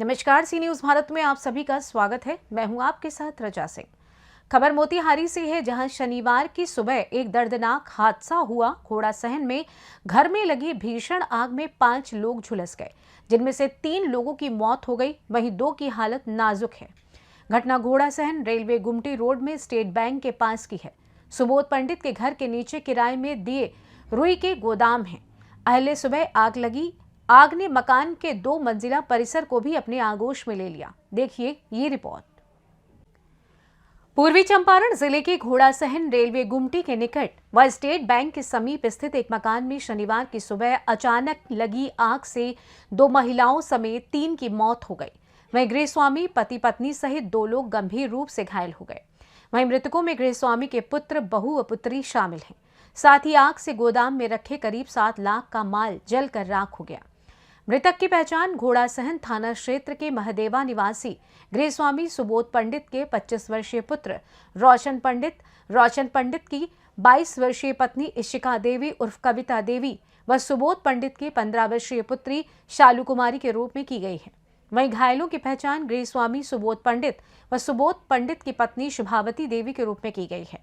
नमस्कार, सी न्यूज भारत में आप सभी का स्वागत है। मैं हूं आपके साथ रजा सिंह। खबर मोतिहारी से है, जहां शनिवार की सुबह एक दर्दनाक हादसा हुआ। घोड़ासहन में घर में लगी भीषण आग में 5 लोग झुलस गए, जिनमें से 3 लोगों की मौत हो गई, वहीं 2 की हालत नाजुक है। घटना घोड़ासहन रेलवे गुमटी रोड में स्टेट बैंक के पास की है। सुबोध पंडित के घर के नीचे किराए में दिए रुई के गोदाम हैं। अहले सुबह आग लगी। आग ने मकान के 2 मंजिला परिसर को भी अपने आगोश में ले लिया। देखिए ये रिपोर्ट। पूर्वी चंपारण जिले के घोड़ासहन रेलवे गुमटी के निकट व स्टेट बैंक के समीप स्थित एक मकान में शनिवार की सुबह अचानक लगी आग से 2 महिलाओं समेत 3 की मौत हो गई। वहीं गृहस्वामी, पति पत्नी सहित 2 लोग गंभीर रूप से घायल हो गए। वहीं मृतकों में गृहस्वामी के पुत्र, बहू व पुत्री शामिल हैं। साथ ही आग से गोदाम में रखे करीब 7 लाख का माल जलकर राख हो गया। मृतक की पहचान घोड़ासहन थाना क्षेत्र के महदेवा निवासी गृहस्वामी सुबोध पंडित के 25 वर्षीय पुत्र रोशन पंडित की 22 वर्षीय पत्नी इशिका देवी उर्फ कविता देवी व सुबोध पंडित की 15 वर्षीय पुत्री शालू कुमारी के रूप में की गई है। वहीं घायलों की पहचान गृहस्वामी सुबोध पंडित व सुबोध पंडित की पत्नी शुभावती देवी के रूप में की गई है।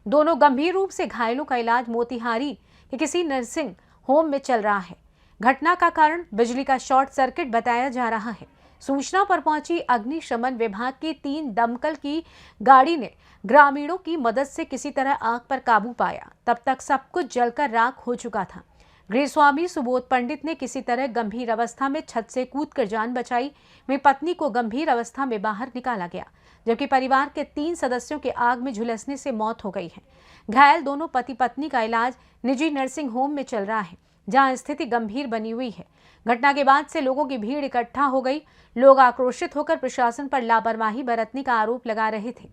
दोनों गंभीर रूप से घायलों का इलाज मोतिहारी के किसी नर्सिंग होम में चल रहा है। घटना का कारण बिजली का शॉर्ट सर्किट बताया जा रहा है। सूचना पर पहुंची अग्निशमन विभाग की 3 दमकल की गाड़ी ने ग्रामीणों की मदद से किसी तरह आग पर काबू पाया। तब तक सब कुछ जलकर राख हो चुका था। गृहस्वामी सुबोध पंडित ने किसी तरह गंभीर अवस्था में छत से कूदकर जान बचाई। वहीं पत्नी को गंभीर अवस्था में बाहर निकाला गया, जबकि परिवार के 3 सदस्यों के आग में झुलसने से मौत हो गई है। घायल दोनों पति पत्नी का इलाज निजी नर्सिंग होम में चल रहा है, जहां स्थिति गंभीर बनी हुई है। घटना के बाद से लोगों की भीड़ इकट्ठा हो गई। लोग आक्रोशित होकर प्रशासन पर लापरवाही बरतने का आरोप लगा रहे थे।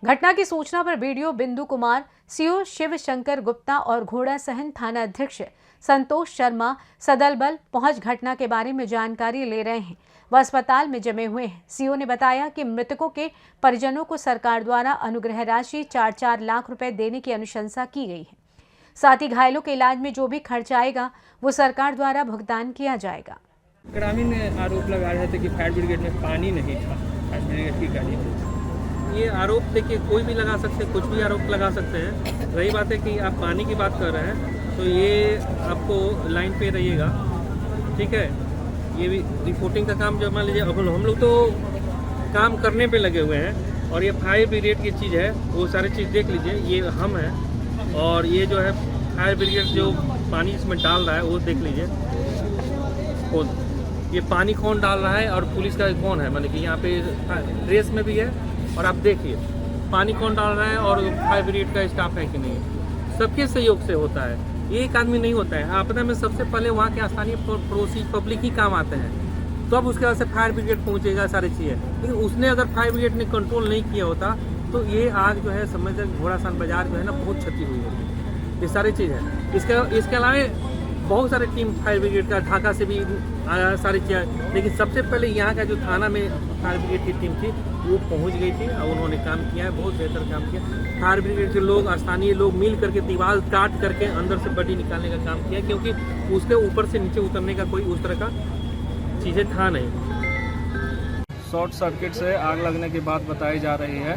घटना की सूचना पर बीडीओ बिंदु कुमार, सीओ शिव शंकर गुप्ता और घोड़ासहन थाना अध्यक्ष संतोष शर्मा सदल बल पहुंच घटना के बारे में जानकारी ले रहे हैं। वह अस्पताल में जमे हुए हैं। सीओ ने बताया कि मृतकों के परिजनों को सरकार द्वारा अनुग्रह राशि 4-4 लाख रुपए देने की अनुशंसा की गई है। साथ ही घायलों के इलाज में जो भी खर्च आएगा वो सरकार द्वारा भुगतान किया जाएगा। ग्रामीण आरोप लगा रहे थे कि फायर ब्रिगेड में पानी नहीं था, फायर ब्रिगेड की गाड़ी थी। ये आरोप देखिए कोई भी लगा सकते हैं, कुछ भी आरोप लगा सकते हैं। रही बात है कि आप पानी की बात कर रहे हैं, तो ये आपको लाइन पे रहिएगा, ठीक है। ये भी रिपोर्टिंग का काम जो मान लीजिए, अब हम लोग तो काम करने पे लगे हुए हैं और ये फायर ब्रिगेड की चीज़ है, वो सारी चीज़ देख लीजिए। ये हम हैं और ये जो है फायर ब्रिगेड जो पानी इसमें डाल रहा है वो देख लीजिए। ये पानी कौन डाल रहा है और पुलिस का कौन है, मतलब कि यहाँ पे ड्रेस में भी है। और आप देखिए पानी कौन डाल रहा है और फायर ब्रिगेड का स्टाफ है कि नहीं। सबके सहयोग से होता है, एक आदमी नहीं होता है। आपदा में सबसे पहले वहाँ के स्थानीय पड़ोसी पब्लिक ही काम आते हैं, तो अब उसके बाद से फायर ब्रिगेड पहुँचेगा, सारी चीज़ें। लेकिन उसने अगर फायर ब्रिगेड ने कंट्रोल नहीं किया होता तो ये आग जो है समझ घोड़ासहन बाजार जो है ना बहुत क्षति हुई है। ये सारी चीज़ है। इसके अलावा बहुत सारे टीम फायर ब्रिगेड का ढाका से भी आया, सारी चीज़ें। लेकिन सबसे पहले यहाँ का जो थाना में फायर ब्रिगेड की टीम थी वो पहुँच गई थी और उन्होंने काम किया है, बहुत बेहतर काम किया। फायर ब्रिगेड के लोग, स्थानीय लोग मिल करके दीवार काट करके अंदर से बॉडी निकालने का काम किया, क्योंकि उसके ऊपर से नीचे उतरने का कोई उस तरह का चीज़ें था नहीं। शॉर्ट सर्किट से आग लगने की बात बताई जा रही है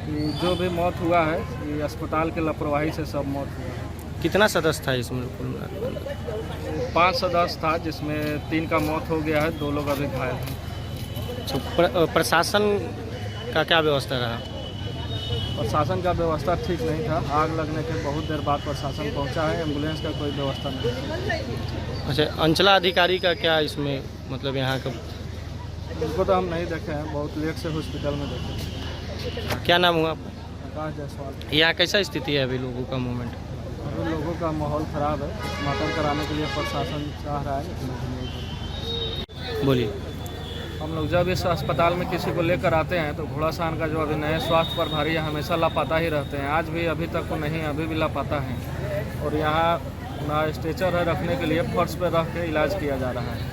कि जो भी मौत हुआ है ये अस्पताल के लापरवाही से सब मौत हुआ है। कितना सदस्य था इसमें? 5 सदस्य था, जिसमें 3 का मौत हो गया है, 2 लोग अभी घायल हैं। प्रशासन का क्या व्यवस्था रहा? प्रशासन का व्यवस्था ठीक नहीं था। आग लगने के बहुत देर बाद प्रशासन पहुंचा है, एम्बुलेंस का कोई व्यवस्था नहीं। अच्छा, अंचला अधिकारी का क्या इसमें मतलब यहाँ का? उसको तो हम नहीं देखे हैं, बहुत लेट से हॉस्पिटल में देखे। क्या नाम हुआ आपका? आकाश जायसवाल। यहाँ कैसा स्थिति है अभी लोगों का मूवमेंट? अभी लोगों का माहौल ख़राब है। पोस्टमार्टम कराने के लिए प्रशासन चाह रहा है, लेकिन नहीं। बोलिए। हम लोग जब इस अस्पताल में किसी को लेकर आते हैं तो घोड़ासहन का जो अभी नए स्वास्थ्य प्रभारी हमेशा लापता ही रहते हैं। आज भी अभी तक वो नहीं, अभी भी लापता हैं। और यहाँ ना स्ट्रेचर है रखने के लिए, फर्श पर रख के इलाज किया जा रहा है।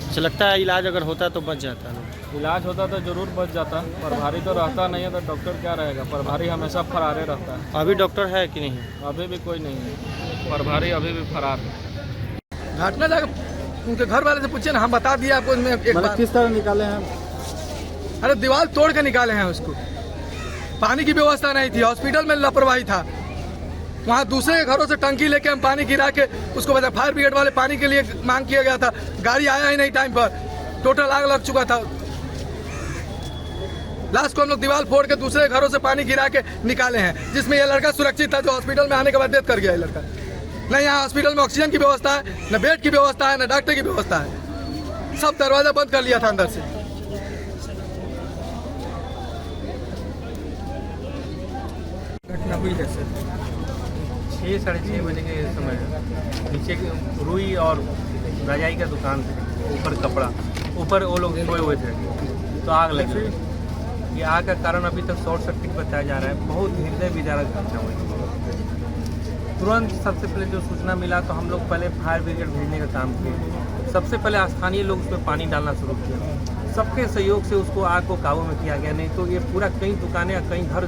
अच्छा, लगता है इलाज अगर होता तो बच जाता है? इलाज होता तो जरूर बच जाता। प्रभारी तो रहता नहीं है तो डॉक्टर क्या रहेगा? प्रभारी हमेशा फरारे रहता है। अभी डॉक्टर है कि नहीं? अभी भी कोई नहीं है, प्रभारी अभी भी फरार है। घटना उनके घर वाले से पूछिए ना, हम बता दिए आपको। एक बार किस तरह निकाले हैं? अरे दीवार तोड़ के निकाले हैं उसको। पानी की व्यवस्था नहीं थी, हॉस्पिटल में लापरवाही था। वहाँ दूसरे के घरों से टंकी लेके हम पानी गिरा के उसको बता, फायर ब्रिगेड वाले पानी के लिए मांग किया गया था, गाड़ी आया ही नहीं टाइम पर, टोटल आग लग चुका था। लास्ट को हम लोग दीवार फोड़ के दूसरे घरों से पानी गिरा के निकाले हैं, जिसमें यह लड़का सुरक्षित था, जो हॉस्पिटल में आने के बाद डेथ कर गया। ये लड़का न यहाँ हॉस्पिटल में ऑक्सीजन की व्यवस्था है, न बेड की व्यवस्था है, न डॉक्टर की व्यवस्था है। सब दरवाजा बंद कर लिया था अंदर से। घटना हुई है सर 6 साढ़े 6 बजे के समय नीचे रुई और रजाई का दुकान थे, ऊपर कपड़ा, ऊपर वो लोग सोए हुए थे तो आग लगी। ये आग का कारण अभी तक शॉर्ट सर्किट बताया जा रहा है। बहुत हृदय विदारक घटना हुई। तुरंत सबसे पहले जो सूचना मिला तो हम लोग पहले फायर ब्रिगेड भेजने का काम किए। सबसे पहले स्थानीय लोग उसमें पानी डालना शुरू किया। सबके सहयोग से उसको आग को काबू में किया गया, नहीं तो ये पूरा कई दुकानें या कई घर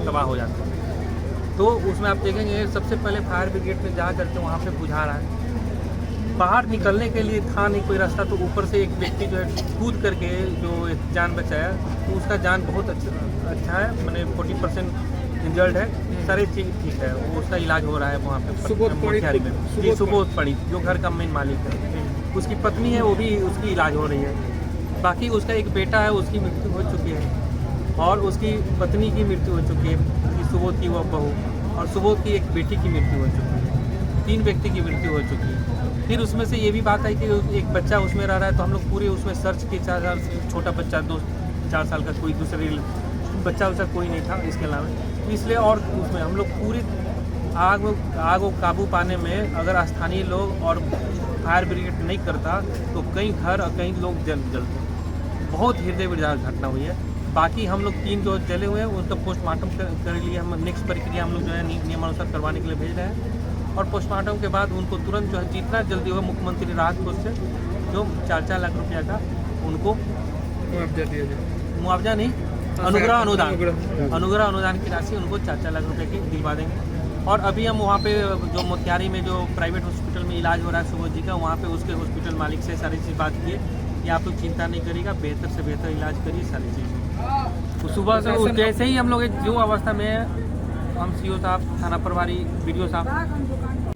तबाह हो जाते हैं। तो उसमें आप देखेंगे सबसे पहले फायर ब्रिगेड में जा करके वहाँ पे बुझा रहा है। बाहर निकलने के लिए था नहीं कोई रास्ता, तो ऊपर से एक व्यक्ति जो है कूद करके जो जान बचाया, तो उसका जान बहुत अच्छा है, मैंने 40% इंजर्ड है, सारी चीज़ ठीक है। वो उसका इलाज हो रहा है वहाँ पे मोतिहारी में। जी सुबोध पड़ी, जो घर का मेन मालिक है, उसकी पत्नी है, वो भी उसकी इलाज हो रही है। बाकी उसका एक बेटा है, उसकी मृत्यु हो चुकी है, और उसकी पत्नी की मृत्यु हो चुकी है, सुबोध की वो बहू, और सुबोध की एक बेटी की मृत्यु हो चुकी है। 3 व्यक्ति की मृत्यु हो चुकी है। फिर उसमें से ये भी बात आई कि एक बच्चा उसमें रह रहा है, तो हम लोग पूरे उसमें सर्च किए। 4 साल से छोटा बच्चा, 2-4 साल का कोई दूसरे बच्चा वैसा कोई नहीं था इसके अलावा, तो इसलिए और उसमें हम लोग पूरी आग को काबू पाने में अगर स्थानीय लोग और फायर ब्रिगेड नहीं करता तो कई घर और कई लोग जलते। बहुत हृदय विदारक घटना हुई है। बाकी हम लोग 3 जो जले हुए हैं उनका पोस्टमार्टम कर लिए। हम नेक्स्ट प्रक्रिया हम लोग जो है नियमानुसार करवाने के लिए भेज रहे हैं, और पोस्टमार्टम के बाद उनको तुरंत जो है जितना जल्दी हो मुख्यमंत्री राहत कोष से जो 4-4 लाख रुपया का उनको मुआवजा दिया जाए। मुआवजा नहीं, अनुग्रह अनुदान की राशि उनको 4-4 लाख रुपये की दिलवा देंगे। और अभी हम वहाँ पे जो मोतिहारी में जो प्राइवेट हॉस्पिटल में इलाज हो रहा है सुबोध जी का, वहाँ पे उसके हॉस्पिटल मालिक से सारी चीज़ बात किए कि आप लोग चिंता नहीं करिएगा, बेहतर से बेहतर इलाज करिए सारी चीज़। तो सुबह से जैसे ही हम लोग जो अवस्था में हम सीओ साहब, थाना प्रभारी, वीडियो साहब,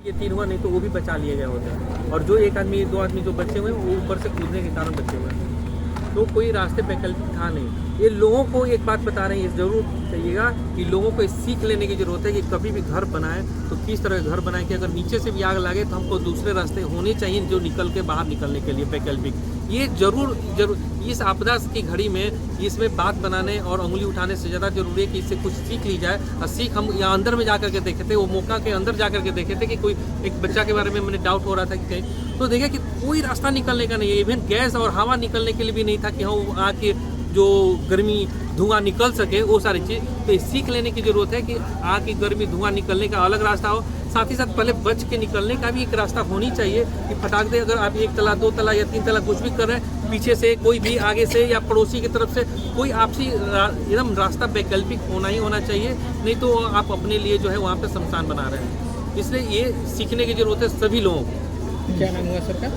ये 3 हुआ, नहीं तो वो भी बचा लिए गए होते। और जो 1 आदमी 2 आदमी जो बचे हुए हैं वो ऊपर से कूदने के कारण बचे हुए हैं, तो कोई रास्ते वैकल्पिक था नहीं। ये लोगों को एक बात बता रहे हैं, ये जरूर चाहिएगा कि लोगों को सीख लेने की जरूरत है कि कभी भी घर बनाए तो किस तरह घर बनाए कि अगर नीचे से भी आग लगे तो हमको दूसरे रास्ते होने चाहिए जो निकल के बाहर निकलने के लिए वैकल्पिक। ये जरूर इस आपदा की घड़ी में इसमें बात बनाने और उंगली उठाने से ज़्यादा जरूरी है कि इससे कुछ सीख ली जाए। और सीख हम यहाँ अंदर में जा करके देखे थे, वो मौका के अंदर जा करके देखे थे कि कोई एक बच्चा के बारे में मैंने डाउट हो रहा था कि कहीं, तो देखा कि कोई रास्ता निकलने का नहीं है, इवन गैस और हवा निकलने के लिए भी नहीं था कि हम आके जो गर्मी धुआं निकल सके, वो सारी चीज़। तो सीख लेने की ज़रूरत है कि आग की गर्मी धुआं निकलने का अलग रास्ता हो, साथ ही साथ पहले बच के निकलने का भी एक रास्ता होनी चाहिए कि फटाक दे अगर आप 1 तला 2 तला या 3 तला कुछ भी कर रहे हैं, पीछे से कोई भी आगे से या पड़ोसी की तरफ से कोई आपसी एकदम रास्ता वैकल्पिक होना ही होना चाहिए, नहीं तो आप अपने लिए जो है वहाँ पे शमशान बना रहे हैं। इसलिए ये सीखने की ज़रूरत है सभी लोगों को। क्या नाम हुआ सर का?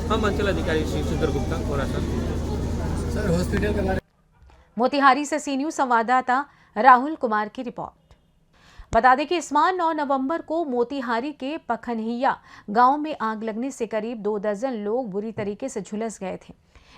हम अंचल अधिकारी श्री सुंदर गुप्ता हो रहा सर हॉस्पिटल के बारे। मोतिहारी से सी न्यूज़ संवाददाता राहुल कुमार की रिपोर्ट। बता दें कि इस माह 9 नवंबर को मोतिहारी के पखनहिया गांव में आग लगने से करीब 2 दर्जन लोग बुरी तरीके से झुलस गए थे।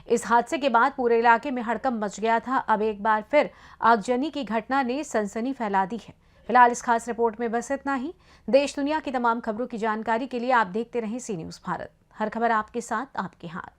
इस हादसे के बाद पूरे इलाके में हड़कंप मच गया था। अब एक बार फिर आगजनी की घटना ने सनसनी फैला दी है। फिलहाल इस खास रिपोर्ट में बस इतना ही। देश दुनिया की तमाम खबरों की जानकारी के लिए आप देखते रहें सी न्यूज़ भारत। हर खबर आपके साथ, आपके हाथ।